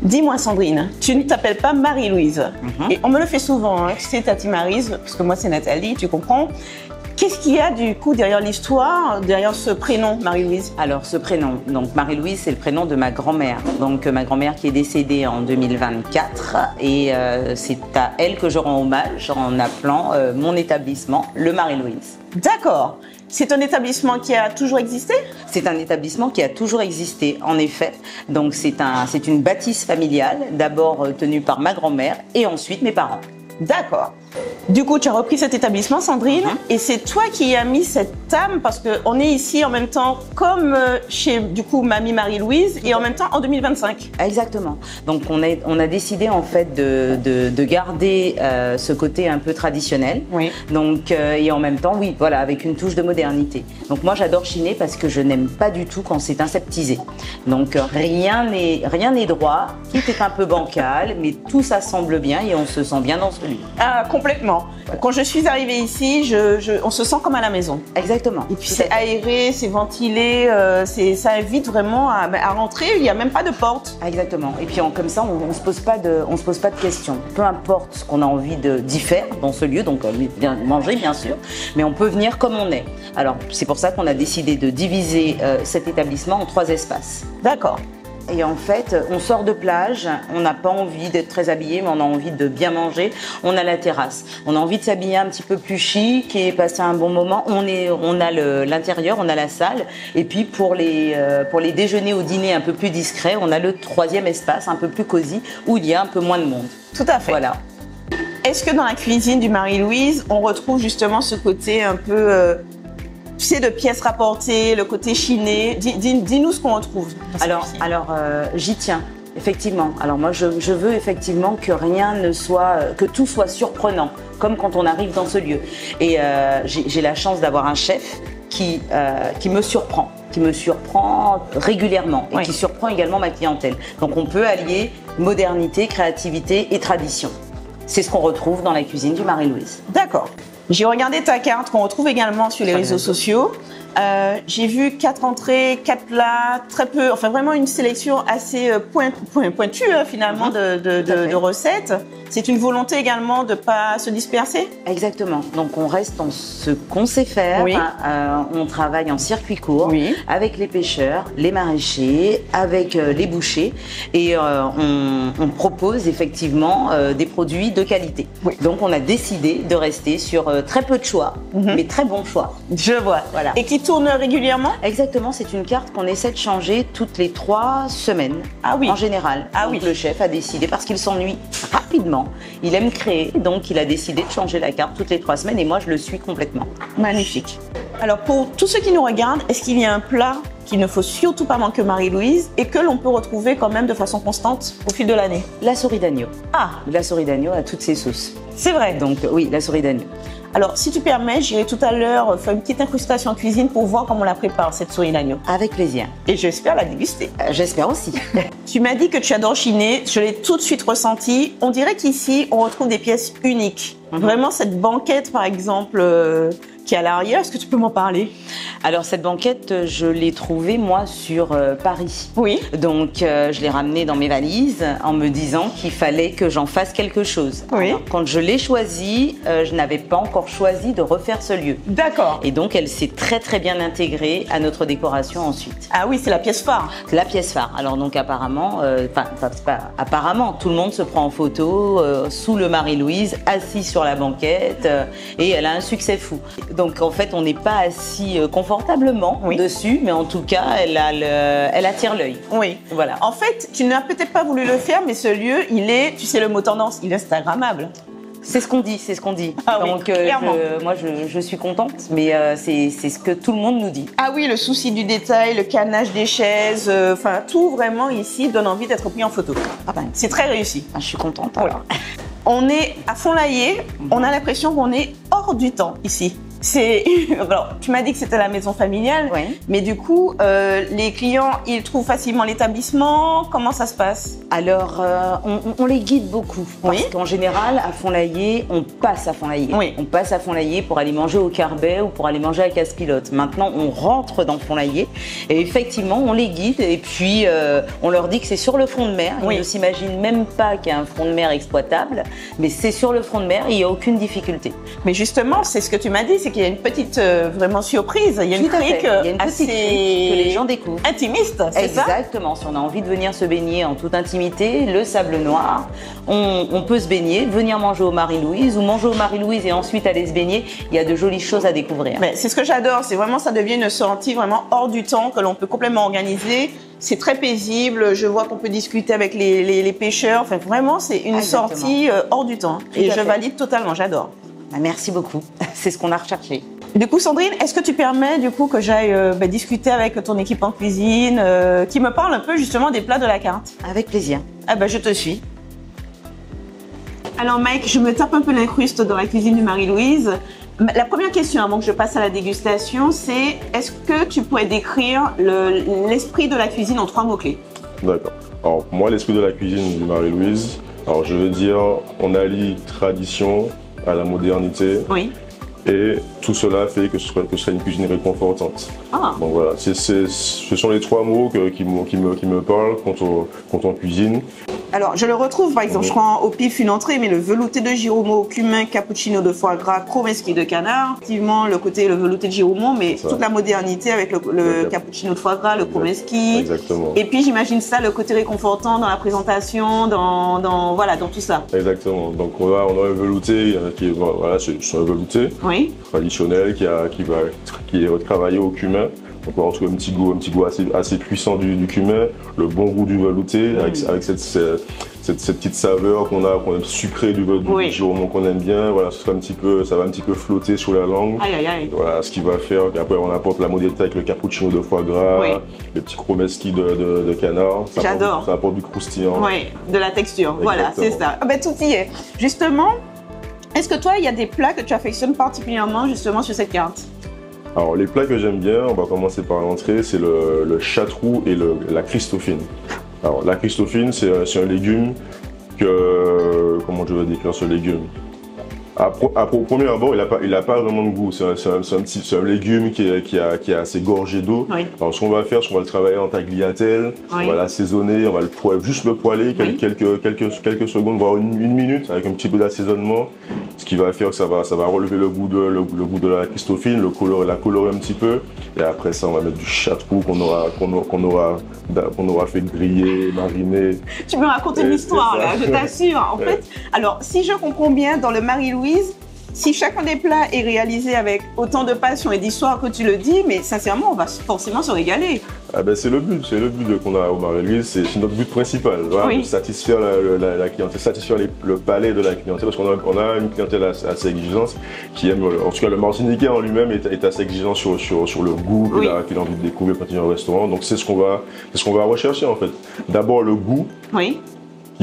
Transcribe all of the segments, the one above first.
Dis-moi Sandrine, tu ne t'appelles pas Marie-Louise. Et on me le fait souvent, hein. C'est Tati Maryse, parce que moi c'est Nathalie, tu comprends. Qu'est-ce qu'il y a du coup derrière l'histoire, derrière ce prénom Marie-Louise? Alors ce prénom, donc Marie-Louise, c'est le prénom de ma grand-mère. Donc ma grand-mère qui est décédée en 2024 et c'est à elle que je rends hommage en appelant mon établissement le Marie-Louise. D'accord. C'est un établissement qui a toujours existé? C'est un établissement qui a toujours existé, en effet. Donc c'est une bâtisse familiale, d'abord tenue par ma grand-mère et ensuite mes parents. D'accord. Du coup, tu as repris cet établissement, Sandrine, et c'est toi qui as mis cette âme, parce qu'on est ici en même temps comme chez, du coup, Mamie Marie-Louise, et en même temps en 2025. Exactement. Donc, on a décidé en fait de garder ce côté un peu traditionnel. Oui. Donc, et en même temps, oui, voilà, avec une touche de modernité. Donc, moi, j'adore chiner parce que je n'aime pas du tout quand c'est aseptisé. Donc, rien n'est droit, tout est un peu bancal, mais tout ça semble bien et on se sent bien dans ce lieu. Ah, complètement. Quand je suis arrivée ici, on se sent comme à la maison. Exactement. Et puis c'est aéré, c'est ventilé, ça invite vraiment à rentrer. Il n'y a même pas de porte. Exactement. Et puis comme ça, on se pose pas de questions. Peu importe ce qu'on a envie d'y faire dans ce lieu, donc bien manger bien sûr, mais on peut venir comme on est. Alors c'est pour ça qu'on a décidé de diviser cet établissement en 3 espaces. D'accord. Et en fait, on sort de plage, on n'a pas envie d'être très habillé, mais on a envie de bien manger. On a la terrasse. On a envie de s'habiller un petit peu plus chic et passer un bon moment. On a l'intérieur, on a la salle. Et puis pour les déjeuners ou dîners un peu plus discrets, on a le 3e espace, un peu plus cosy, où il y a un peu moins de monde. Tout à fait. Voilà. Est-ce que dans la cuisine du Marie-Louise, on retrouve justement ce côté un peu... tu sais, de pièces rapportées, le côté chiné. Dis-nous ce qu'on retrouve. Alors, j'y tiens, effectivement. Alors moi, je veux effectivement que que tout soit surprenant, comme quand on arrive dans ce lieu. Et j'ai la chance d'avoir un chef qui me surprend régulièrement et oui. qui surprend également ma clientèle. Donc on peut allier modernité, créativité et tradition. C'est ce qu'on retrouve dans la cuisine du Marie-Louise. D'accord. J'ai regardé ta carte qu'on retrouve également sur les réseaux sociaux. J'ai vu 4 entrées, 4 plats, très peu, enfin vraiment une sélection assez pointue finalement de recettes. C'est une volonté également de ne pas se disperser? Exactement. Donc on reste dans ce qu'on sait faire. Oui. On travaille en circuit court oui. avec les pêcheurs, les maraîchers, avec les bouchers et on propose effectivement des produits de qualité. Oui. Donc on a décidé de rester sur très peu de choix, mais très bons choix. Je vois. Voilà. Et qui tourne régulièrement? Exactement, c'est une carte qu'on essaie de changer toutes les 3 semaines. Ah oui. En général. Ah donc oui. Le chef a décidé, parce qu'il s'ennuie rapidement, il aime créer, donc il a décidé de changer la carte toutes les 3 semaines et moi je le suis complètement. Magnifique. Alors pour tous ceux qui nous regardent, est-ce qu'il y a un plat qu'il ne faut surtout pas manquer Marie-Louise et que l'on peut retrouver quand même de façon constante au fil de l'année? La souris d'agneau. Ah, La souris d'agneau a toutes ses sauces. c'est vrai. Donc oui, la souris d'agneau. Alors, si tu permets, j'irai tout à l'heure faire une petite incrustation en cuisine pour voir comment on la prépare, cette souris d'agneau. Avec plaisir. Et j'espère la déguster. J'espère aussi. Tu m'as dit que tu adores chiner, je l'ai tout de suite ressenti. On dirait qu'ici, on retrouve des pièces uniques. Vraiment, cette banquette, par exemple, qui est à l'arrière, est-ce que tu peux m'en parler? Alors, cette banquette, je l'ai trouvée, moi, sur Paris. Oui. Donc, je l'ai ramenée dans mes valises en me disant qu'il fallait que j'en fasse quelque chose. Oui. Alors, quand je l'ai choisie, je n'avais pas encore choisi de refaire ce lieu. D'accord. Et donc, elle s'est très, très bien intégrée à notre décoration ensuite. Ah oui, c'est la pièce phare. La pièce phare. Alors, donc, apparemment, apparemment, tout le monde se prend en photo sous le Marie-Louise, assis sur la banquette, et elle a un succès fou. Donc, en fait, on n'est pas assis confortablement dessus, mais en tout cas, elle attire l'œil. Oui. Voilà. En fait, tu n'as peut-être pas voulu le faire, mais ce lieu, il est, tu sais le mot tendance, il est instagrammable. C'est ce qu'on dit, c'est ce qu'on dit. Ah oui, donc, clairement. moi, je suis contente, mais c'est ce que tout le monde nous dit. Ah oui, le souci du détail, le canage des chaises, enfin tout vraiment ici donne envie d'être pris en photo. Ah ben, C'est très réussi. je suis contente. Voilà. On est à Fond-Laillé, on a l'impression qu'on est hors du temps ici. Alors, tu m'as dit que c'était la maison familiale, Oui. mais du coup, les clients, ils trouvent facilement l'établissement. Comment ça se passe? Alors, on les guide beaucoup. Parce Oui. qu'en général, à Fond-l'Aillé, on passe à Fond-l'Aillé. Oui. On passe à Fond-l'Aillé pour aller manger au Carbet ou pour aller manger à Casse-Pilote. Maintenant, on rentre dans Fond-l'Aillé et effectivement, on les guide et puis on leur dit que c'est sur le front de mer. Oui. Ils ne s'imaginent même pas qu'il y a un front de mer exploitable, mais c'est sur le front de mer et il n'y a aucune difficulté. Mais justement, c'est ce que tu m'as dit, c'est qu'il y a une petite vraiment surprise. Il y a une Tout à fait. crique Il y a une petite assez crique que les gens découvrent. intimiste, c'est ça? Exactement, si on a envie de venir se baigner en toute intimité, le sable noir, on peut se baigner, venir manger au Marie-Louise ou manger au Marie-Louise et ensuite aller se baigner. Il y a de jolies choses à découvrir. Mais c'est ce que j'adore, c'est vraiment ça devient une sortie vraiment hors du temps que l'on peut complètement organiser. C'est très paisible, je vois qu'on peut discuter avec les pêcheurs. Enfin, vraiment, c'est une Exactement. sortie hors du temps. Tout Et à je fait. valide totalement, j'adore. Merci beaucoup, c'est ce qu'on a recherché. Du coup, Sandrine, est-ce que tu permets du coup que j'aille discuter avec ton équipe en cuisine, qui me parle un peu justement des plats de la carte? Avec plaisir. Ah ben, je te suis. Alors Mike, je me tape un peu l'incruste dans la cuisine de Marie-Louise. La première question avant que je passe à la dégustation, c'est est-ce que tu pourrais décrire l'esprit de la cuisine en 3 mots-clés? D'accord. Alors, moi, l'esprit de la cuisine de Marie-Louise, alors je veux dire, on allie tradition à la modernité Oui. et tout cela fait que ce soit une cuisine réconfortante. Ah, Donc voilà, ce sont les 3 mots qui me parlent quand on cuisine. alors je le retrouve par exemple, je prends au pif une entrée, mais le velouté de Giromo, cumin, cappuccino de foie gras, chromeski de canard. Effectivement, le velouté de Giromo, mais Ça. toute la modernité avec le cappuccino de foie gras, le chromeski. Exactement. Et puis j'imagine ça, le côté réconfortant dans la présentation, dans tout ça. Exactement. Donc on a un velouté voilà, c'est un velouté Oui. traditionnel qui est travaillé au cumin. Donc on va retrouver un petit goût assez puissant du cumin, le bon goût du velouté avec cette petite saveur qu'on aime sucrée du Oui. Giromo qu'on aime bien. Voilà, ça va un petit peu flotter sur la langue. Aïe, aïe, aïe. Voilà, ce qui va faire. Et après, on apporte la modernité avec le cappuccino de foie gras, Oui. les petits chromeski de canard. J'adore. Ça apporte du croustillant. Oui, de la texture. Voilà, c'est Exactement. ça. Ah ben, tout y est. Justement, est-ce que toi, il y a des plats que tu affectionnes particulièrement justement sur cette carte? Alors, les plats que j'aime bien, on va commencer par l'entrée, c'est le châteroux et la Christophine. Alors, la Christophine, c'est un légume comment je veux décrire ce légume? Au premier abord, il a pas vraiment de goût. C'est un légume qui est assez gorgé d'eau. Oui. Alors, ce qu'on va faire, c'est qu'on va le travailler en tagliatelle, Oui. on va l'assaisonner, on va juste le poêler Oui. quelques secondes, voire une minute, avec un petit peu d'assaisonnement. Ce qui va faire que ça va relever le goût de la Christophine, la colorer un petit peu. Et après ça, on va mettre du châteroux qu'on aura fait griller, mariner. Tu me racontes une C'est histoire ça. là, je t'assure. En Ouais. fait, alors si je comprends bien, dans le Marie-Louise, si chacun des plats est réalisé avec autant de passion et d'histoire que tu le dis, mais sincèrement, on va forcément se régaler. Ah ben c'est le but qu'on a au Marie-Louise, c'est notre but principal, voilà, Oui. de satisfaire la clientèle, satisfaire le palais de la clientèle, parce qu'on a une clientèle assez exigeante, qui aime, en tout cas le Martiniquais en lui-même est assez exigeant sur le goût Oui. qu'il a envie de découvrir quand il vient au restaurant, donc c'est ce qu'on va rechercher en fait. D'abord le goût, Oui.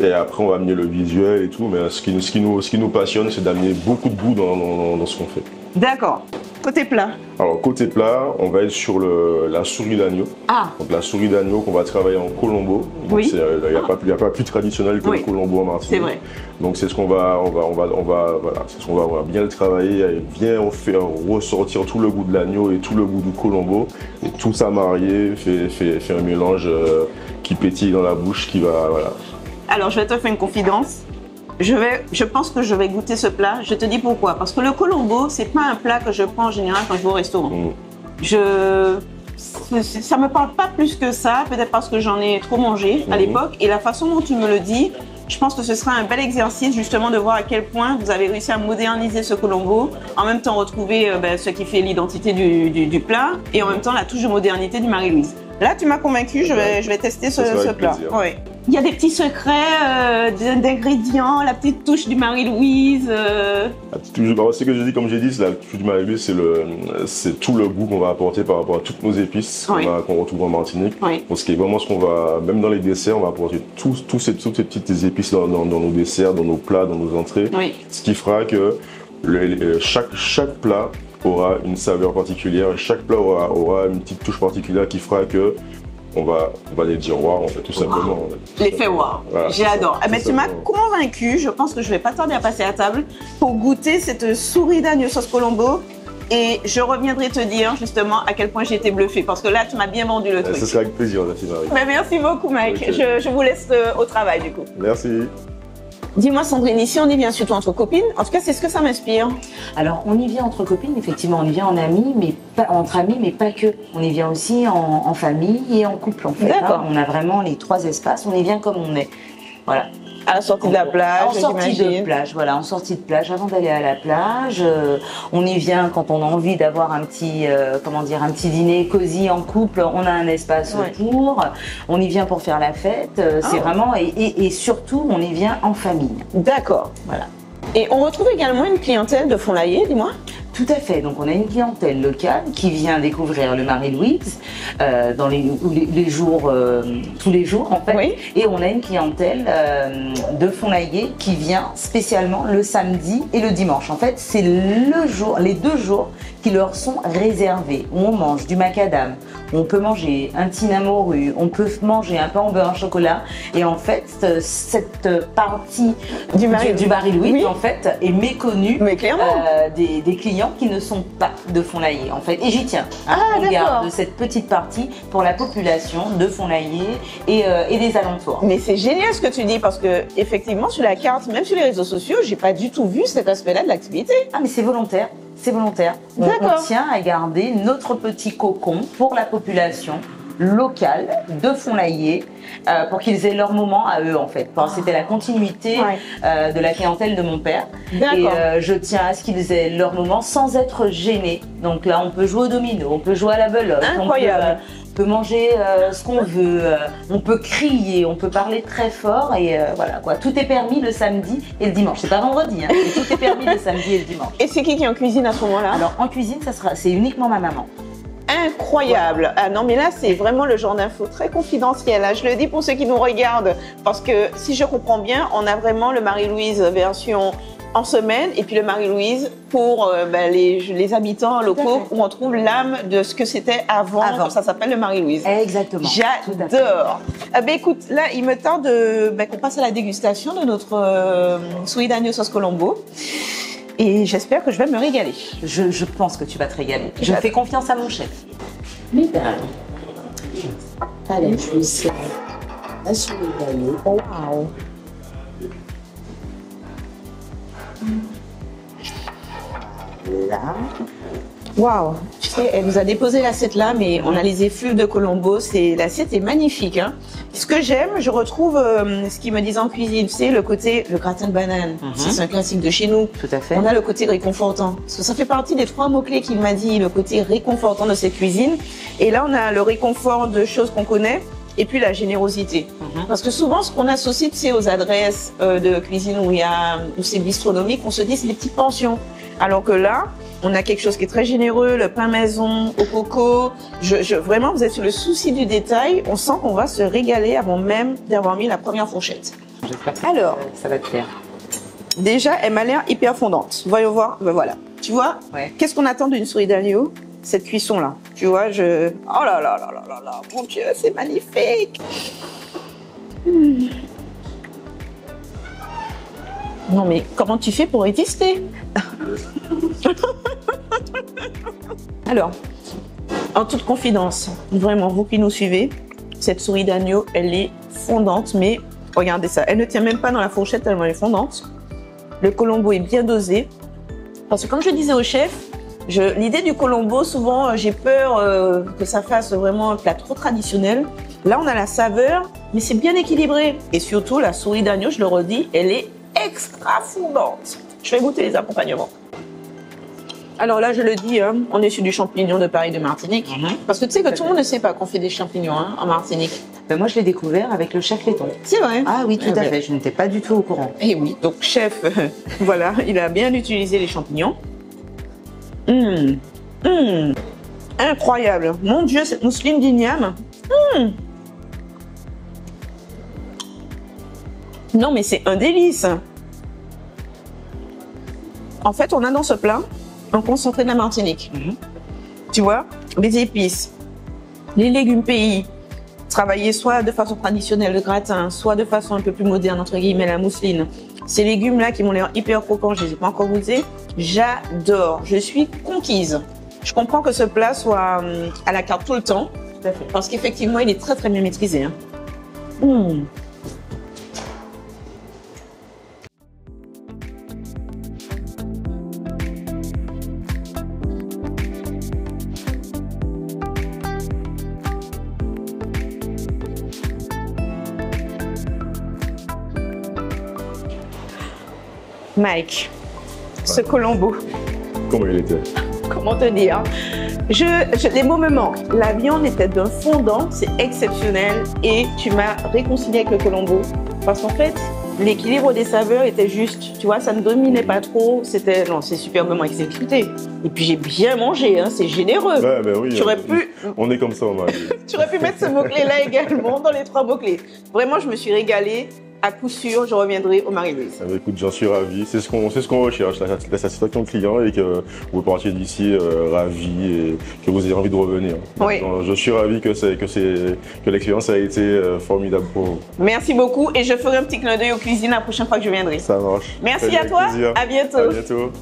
et après on va amener le visuel et tout, mais ce qui nous passionne, c'est d'amener beaucoup de goût dans ce qu'on fait. D'accord. Côté plat. Alors côté plat, on va être sur la souris d'agneau. Ah, Donc la souris d'agneau qu'on va travailler en colombo. Donc, Oui. il n'y a pas plus traditionnel que Oui. le colombo en Martinique. c'est vrai. Donc c'est ce qu'on va bien le travailler, et bien faire ressortir tout le goût de l'agneau et tout le goût du colombo. Et tout ça marié fait un mélange qui pétille dans la bouche, qui va, voilà. Alors, je vais te faire une confidence. Je pense que je vais goûter ce plat. Je te dis pourquoi. Parce que le colombo, c'est pas un plat que je prends en général quand je vais au restaurant. Ça me parle pas plus que ça, peut-être parce que j'en ai trop mangé à l'époque. Et la façon dont tu me le dis, je pense que ce sera un bel exercice justement de voir à quel point vous avez réussi à moderniser ce colombo, en même temps retrouver ce qui fait l'identité du plat et en même temps la touche de modernité du Marie-Louise. Là, tu m'as convaincu, je vais tester ce plat. Ouais. Il y a des petits secrets d'ingrédients, la petite touche du Marie-Louise. Ce que je dis, comme j'ai dit, c'est la touche du Marie-Louise, c'est tout le goût qu'on va apporter par rapport à toutes nos épices qu'on retrouve en Martinique. Oui. Donc, ce qui est vraiment ce qu'on va, même dans les desserts, on va apporter toutes ces petites épices dans nos desserts, dans nos plats, dans nos entrées. Oui. Ce qui fera que chaque plat aura une saveur particulière. Chaque plat aura une petite touche particulière qui fera que on va les dire wow, en fait, tout simplement. L'effet wow. Voilà, J'adore. Mais tu m'as simplement. convaincu. Je pense que je vais pas tarder à passer à table pour goûter cette souris d'agneau sauce Colombo. Et je reviendrai te dire justement à quel point j'ai été bluffée. Parce que là, tu m'as bien vendu le truc. Ce sera avec plaisir, Marie. Mais merci beaucoup, Mike. Ok. Je vous laisse au travail, du coup. Merci. Dis-moi, Sandrine, ici, on y vient surtout entre copines. En tout cas, c'est ce que ça m'inspire. Alors, on y vient entre copines, effectivement, on y vient en amis, mais pas entre amis, mais pas que. On y vient aussi en famille et en couple, en fait. D'accord. On a vraiment les 3 espaces, on y vient comme on est. Voilà. À la sortie de la plage, En sortie j'imagine. de plage, voilà, en sortie de plage, avant d'aller à la plage, on y vient quand on a envie d'avoir un petit, un petit dîner cosy en couple, on a un espace Ouais. autour, on y vient pour faire la fête, c'est vraiment, et surtout, on y vient en famille. D'accord. Voilà. Et on retrouve également une clientèle de Fond-Laillé, dis-moi. Tout à fait. Donc, on a une clientèle locale qui vient découvrir le Marie-Louise dans les jours, tous les jours en fait. Oui. Et on a une clientèle de Fond-Laillé qui vient spécialement le samedi et le dimanche. En fait, c'est les 2 jours qui leur sont réservés. Où on mange du macadam, on peut manger un thym morue, on peut manger un pain au beurre en chocolat. Et en fait, cette partie du Marie-Louise Oui. en fait est méconnue Mais clairement. des clients qui ne sont pas de Fond-Laillé en fait. Et j'y tiens. Ah, on d'accord. garde cette petite partie pour la population de Fond-Laillé et des alentours. Mais c'est génial ce que tu dis parce que effectivement sur la carte, même sur les réseaux sociaux, j'ai pas du tout vu cet aspect-là de l'activité. Ah mais c'est volontaire, c'est volontaire. On D'accord. tient à garder notre petit cocon pour la population locale de Fond-Laillé pour qu'ils aient leur moment à eux en fait. C'était la continuité Ouais. de la clientèle de mon père. D'accord. Et je tiens à ce qu'ils aient leur moment sans être gênés. Donc là, on peut jouer au domino, on peut jouer à la belote, Incroyable. on peut manger ce qu'on veut, on peut crier, on peut parler très fort et voilà quoi. Tout est permis le samedi et le dimanche. C'est pas vendredi, hein, mais tout est permis le samedi et le dimanche. Et c'est qui en cuisine à ce moment-là? Alors en cuisine, c'est uniquement ma maman. Incroyable. Ah non, mais là, c'est vraiment le genre d'info très confidentiel. Hein. Je le dis pour ceux qui nous regardent, parce que si je comprends bien, on a vraiment le Marie-Louise version en semaine et puis le Marie-Louise pour les habitants locaux où on trouve l'âme de ce que c'était avant. Ça s'appelle le Marie-Louise. Exactement. J'adore. Écoute, là, il me tarde qu'on passe à la dégustation de notre souris d'agneau sauce Colombo. Et j'espère que je vais me régaler. Je pense que tu vas te régaler. Je fais confiance à mon chef. Allez, je vais essayer la souris d'agneau. Waouh. Là. Waouh. Tu sais, elle nous a déposé l'assiette là, mais on a les effluves de Colombo. L'assiette est magnifique. Hein. Ce que j'aime, je retrouve ce qu'ils me disent en cuisine, c'est le gratin de banane. C'est un classique de chez nous. Tout à fait. On a le côté réconfortant. Parce que ça fait partie des 3 mots-clés qu'il m'a dit, le côté réconfortant de cette cuisine. Et là, on a le réconfort de choses qu'on connaît. Et puis la générosité. Parce que souvent, ce qu'on associe, c'est aux adresses de cuisine où c'est bistronomique, on se dit c'est des petites pensions. Alors que là, on a quelque chose qui est très généreux, le pain maison au coco. Vraiment, vous êtes sur le souci du détail. On sent qu'on va se régaler avant même d'avoir mis la première fourchette. Alors, ça va te faire. déjà, elle m'a l'air hyper fondante. Voyons voir. Ben voilà. Tu vois, qu'est-ce qu'on attend d'une souris d'agneau? Cette cuisson-là. Tu vois, oh là là là là là là, mon Dieu, c'est magnifique. Non mais comment tu fais pour résister? Alors, en toute confidence, vraiment, vous qui nous suivez, cette souris d'agneau, elle est fondante, mais regardez ça, elle ne tient même pas dans la fourchette tellement elle est fondante. Le Colombo est bien dosé. Parce que comme je disais au chef, l'idée du Colombo, souvent, j'ai peur que ça fasse vraiment un plat trop traditionnel. Là, on a la saveur, mais c'est bien équilibré. Et surtout, la souris d'agneau, je le redis, elle est extra fondante. Je vais goûter les accompagnements. Alors là, je le dis, hein, on est sur du champignon de Paris de Martinique. Parce que tu sais que tout le monde ne sait pas qu'on fait des champignons en Martinique. Ben moi, je l'ai découvert avec le chef laiton. C'est vrai. Ah oui, tout à fait. Je n'étais pas du tout au courant. Et oui, donc chef, voilà, il a bien utilisé les champignons. Incroyable. Mon Dieu, cette mousseline d'igname. Non, mais c'est un délice. En fait, on a dans ce plat en concentré de la Martinique. Tu vois, les épices, les légumes pays, travaillés soit de façon traditionnelle, le gratin, soit de façon un peu plus moderne, entre guillemets, la mousseline. Ces légumes-là qui m'ont l'air hyper croquants, je ne les ai pas encore goûtés. J'adore, je suis conquise. Je comprends que ce plat soit à la carte tout le temps, Tout à fait. parce qu'effectivement, il est très très bien maîtrisé. Hein. Mike, ce Colombo, Comment il était? comment te dire? Les mots me manquent. La viande était d'un fondant, c'est exceptionnel. Et tu m'as réconcilié avec le Colombo. Parce qu'en fait, l'équilibre des saveurs était juste. Tu vois, ça ne dominait pas trop. Non, c'est superbement exécuté. Et puis j'ai bien mangé, hein, c'est généreux. Ouais, ben oui. Tu aurais pu... On est comme ça, on a. Tu aurais pu mettre ce mot-clé-là également dans les 3 mots-clés. Vraiment, je me suis régalée. À coup sûr, je reviendrai au Marie-Louise. Écoute, j'en suis ravi. C'est ce qu'on recherche, la satisfaction client et que vous partiez d'ici ravi et que vous ayez envie de revenir. Oui. Donc, je suis ravi que l'expérience a été formidable pour vous. Merci beaucoup et je ferai un petit clin d'œil aux cuisines la prochaine fois que je viendrai. Ça marche. Merci à toi. Plaisir. À bientôt. À bientôt.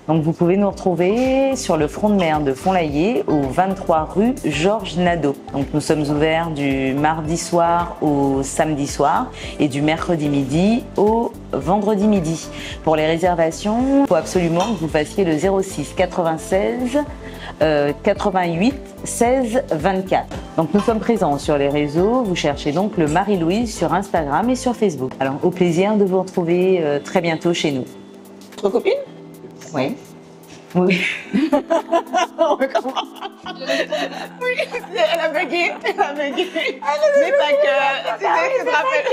Donc vous pouvez nous retrouver sur le front de mer de Font-l'Aillé au 23 rue Georges Nadeau. Donc nous sommes ouverts du mardi soir au samedi soir et du mercredi midi au vendredi midi. Pour les réservations, il faut absolument que vous fassiez le 06 96 88 16 24. Donc nous sommes présents sur les réseaux, vous cherchez donc le Marie-Louise sur Instagram et sur Facebook. Alors au plaisir de vous retrouver très bientôt chez nous. Votre copine? Oui. Oui. Oui, elle a bugué. Elle a bugué. Mais pas que. Tu te rappelles.